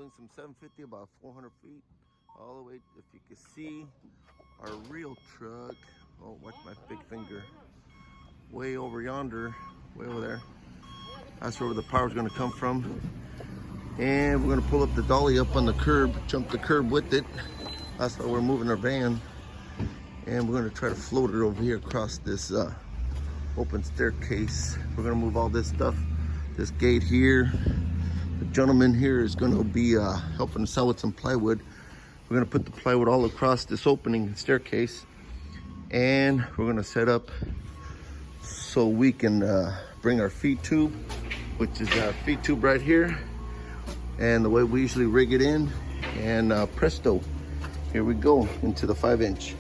pulling some 750 about 400 feet all the way, if you can see our real truck. Oh, watch my big finger. Way over yonder, way over there. That's where the power's gonna come from. And we're gonna pull up the dolly up on the curb, jump the curb with it. That's how we're moving our van. And we're gonna try to float it over here across this open staircase. We're gonna move all this stuff, this gate here. The gentleman here is gonna be helping us out with some plywood. We're gonna put the plywood all across this opening staircase. And we're gonna set up so we can bring our feed tube, which is our feed tube right here. And the way we usually rig it in, and presto, here we go into the 5-inch.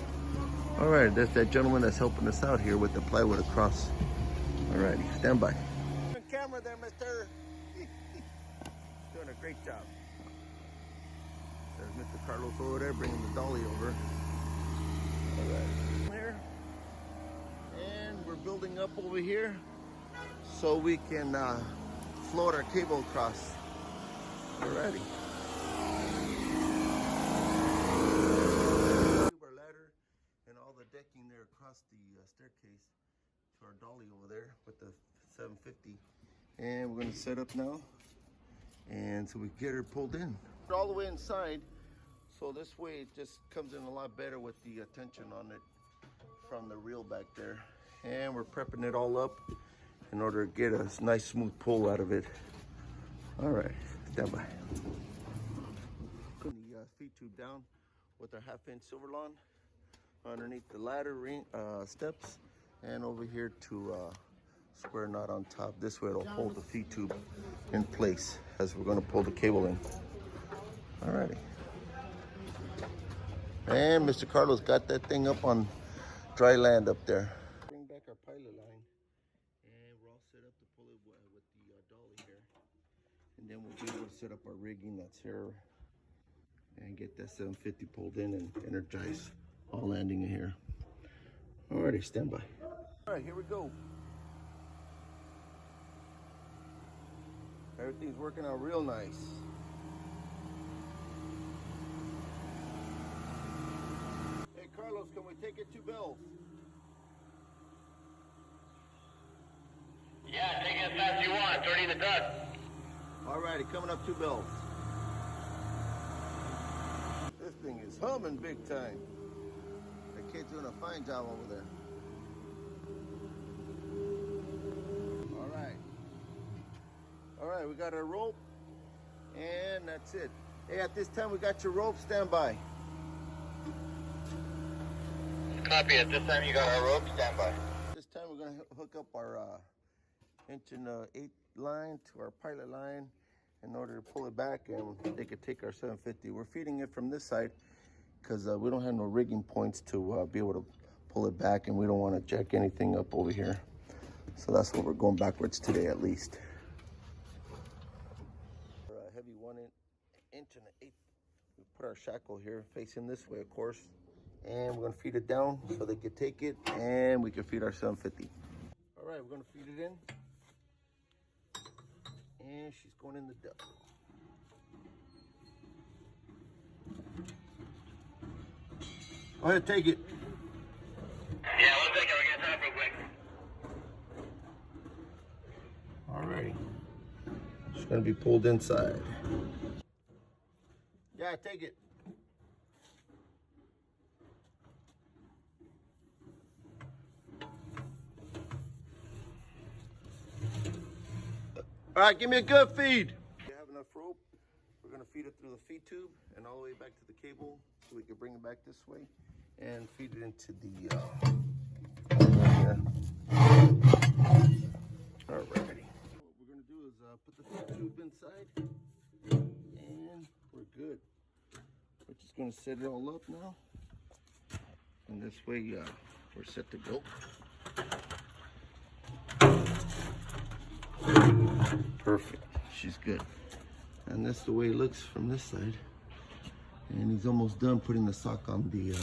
All right, that's that gentleman that's helping us out here with the plywood across. All righty, stand by. On camera there, mister. Doing a great job. There's Mr. Carlos over there bringing the dolly over. All right, here. And we're building up over here so we can float our cable across. Alrighty. Our ladder and all the decking there across the staircase to our dolly over there with the 750. And we're going to set up now, and so we get her pulled in all the way inside. So this way it just comes in a lot better with the tension on it from the reel back there. And we're prepping it all up in order to get a nice smooth pull out of it. All right, stand by. Putting the feed tube down with our 1/2-inch silver lawn underneath the ladder ring steps, and over here to square knot on top. This way it'll hold the feed tube in place as we're going to pull the cable in. All righty. And Mr. Carlos got that thing up on dry land up there. Bring back our pilot line, and we're all set up to pull it with the dolly here. And then we'll be able to set up our rigging that's here and get that 750 pulled in and energize all landing in here. Alrighty, stand by. All right, here we go. Everything's working out real nice. Hey Carlos, can we take it 2 bells? Yeah, take it as fast as you want. 30 in the duck. Alrighty, coming up 2 bells. This thing is humming big time. The kid's doing a fine job over there. Alright, we got our rope, and that's it. Hey, at this time we got your rope, stand by. Copy, at this time you got our rope, stand by. This time we're going to hook up our 1/8 line to our pilot line in order to pull it back, and they could take our 750. We're feeding it from this side because we don't have no rigging points to be able to pull it back, and we don't want to jack anything up over here. So that's what we're going backwards today at least. Heavy 1/1 1/8. We put our shackle here facing this way, of course, and we're going to feed it down so they can take it, and we can feed our 750. All right, we're going to feed it in, and she's going in the duck. Go ahead, take it. Yeah, we'll take it. We're getting time real quick. Alrighty. She's going to be pulled inside. Yeah, take it. All right, give me a good feed. We have enough rope. We're going to feed it through the feed tube and all the way back to the cable so we can bring it back this way and feed it into the here. All righty. What we're going to do is put the feed tube inside, and we're good. We're just going to set it all up now, and this way we're set to go. Perfect. She's good. And that's the way it looks from this side. And he's almost done putting the sock on the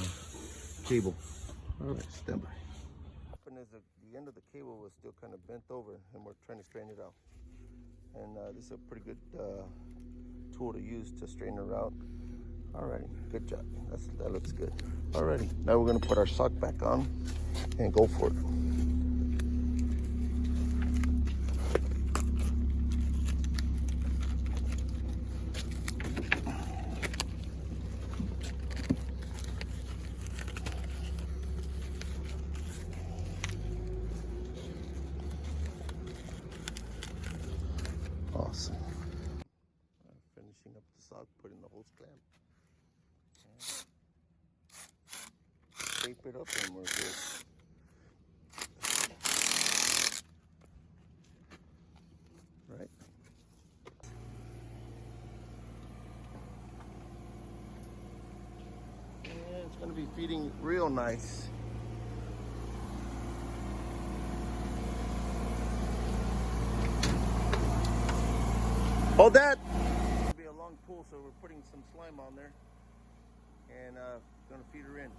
cable. All right, stand by. What happened is that the end of the cable was still kind of bent over, and we're trying to straighten it out. And this is a pretty good tool to use to straighten her out. Alrighty, good job. That looks good. Alrighty, now we're gonna put our sock back on and go for it. Awesome. Finishing up the sock, putting the hose clamp. Tape it up and we're good. Right. And it's going to be feeding real nice. Hold that! It'll be a long pull, so we're putting some slime on there and going to feed her in.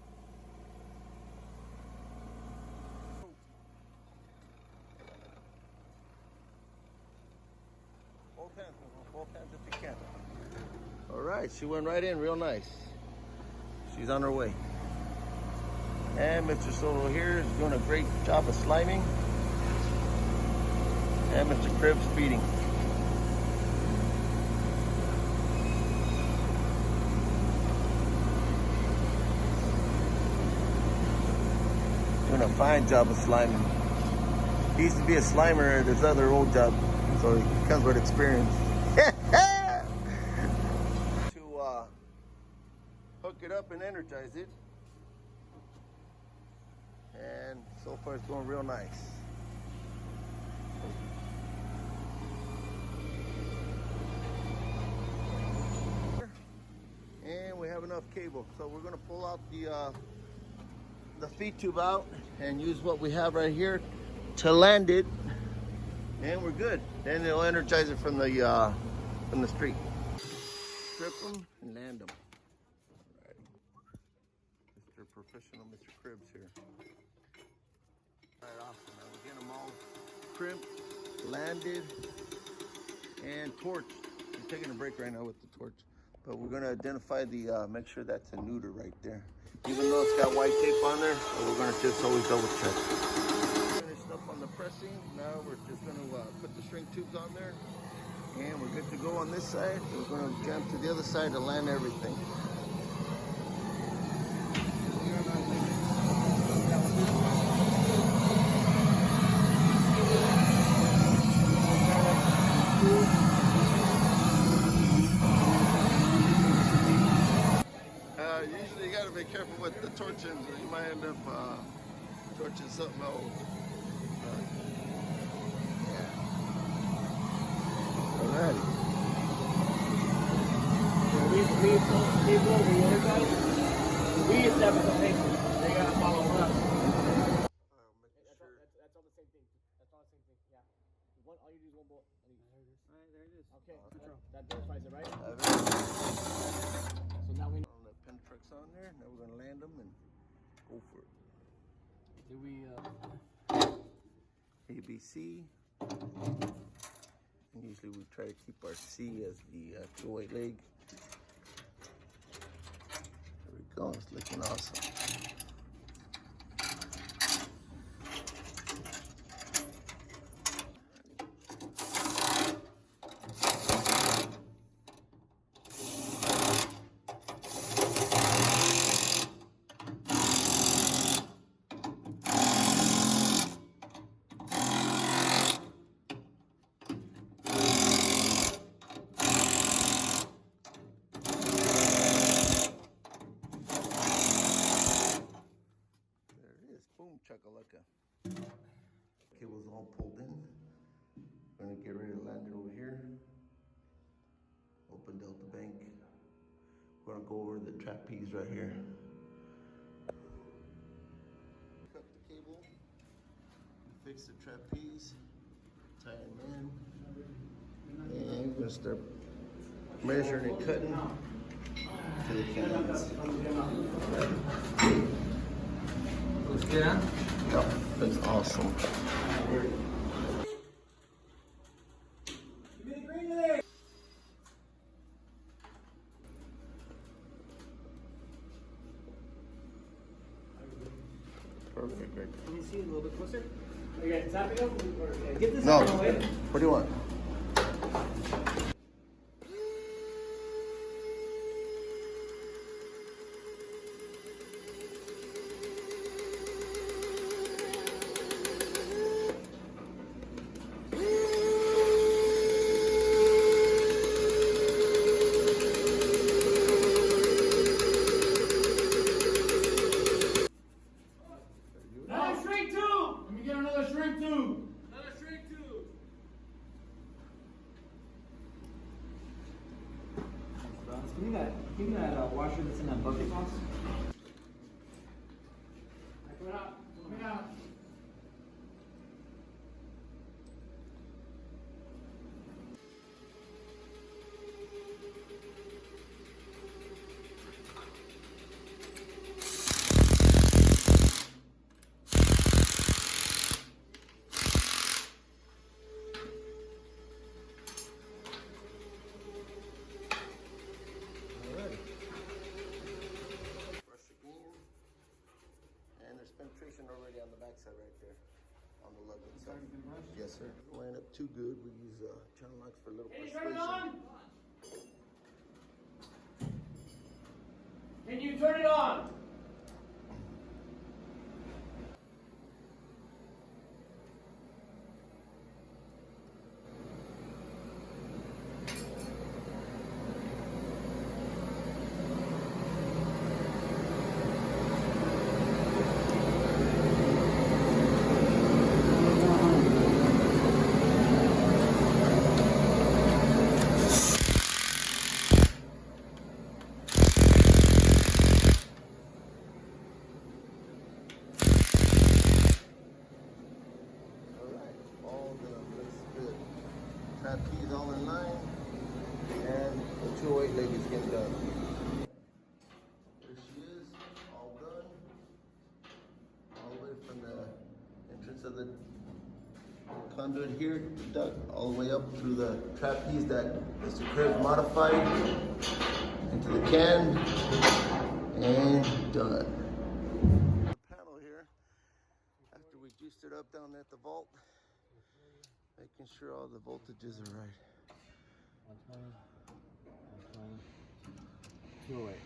Both hands if you can. All right, she went right in real nice. She's on her way. And Mr. Solo here is doing a great job of sliming. And Mr. Cribbs feeding. Doing a fine job of sliming. He used to be a slimer at his other old job, so he comes with experience. To hook it up and energize it. And so far it's going real nice. And we have enough cable, so we're going to pull out the feed tube out and use what we have right here to land it, and we're good. Then it'll energize it from the street. Strip them and land them. All right. Mr. Professional, Mr. Cribbs here. All right, awesome. Now we're getting them all crimped, landed, and torched. I'm taking a break right now with the torch, but we're gonna identify the, make sure that's a neuter right there. Even though it's got white tape on there, we're gonna just always double check. Finished up on the pressing. Now we're just gonna put the shrink tubes on there, and we're good to go on this side. So we're gonna jump to the other side to land everything. Usually you gotta be careful with the torching, or you might end up torching something else. Alright. We establish the patients. They gotta follow us. That's all the same thing. That's all the same thing. Yeah. All you do is one bolt. Alright, there it is. Okay. That identifies it, right? So now we know. The pin truck's on there. Now we're gonna land them and go for it. Do we ABC. And usually we try to keep our C as the two-way leg. There we go. It's looking awesome. Boom, chakalaka. Cable's all pulled in. We're gonna get ready to land it over here. Open Delta Bank. We're gonna go over the trapeze right here. Cut the cable. Fix the trapeze. Tie them in. And we're gonna start measuring and cutting to the cans. Yeah. Yep, that's awesome. Perfect, right? Let me see it a little bit closer. Are you guys tapping up? Or, get this No. out of the way. What do you want? Another shrink tube! Let me get another shrink tube! Another shrink tube! Give me that washer that's in that bucket, boss. Come out. Come out. Brush again. And there's penetration already on the backside right there. On the lug itself. Yes, sir. Line up too good. We use channel locks for a little Can you turn it persuasion. on? Can you turn it on? Alright, all done. Looks good. Trap keys all in line. And the 208 leg is getting done. There she is, all done. All the way from the entrance of the conduit here, the duct, all the way up through the trapeze that Mr. Chris modified into the can. And done. The panel here, after we juiced it up down at the vault, making sure all the voltages are right. 120, 208.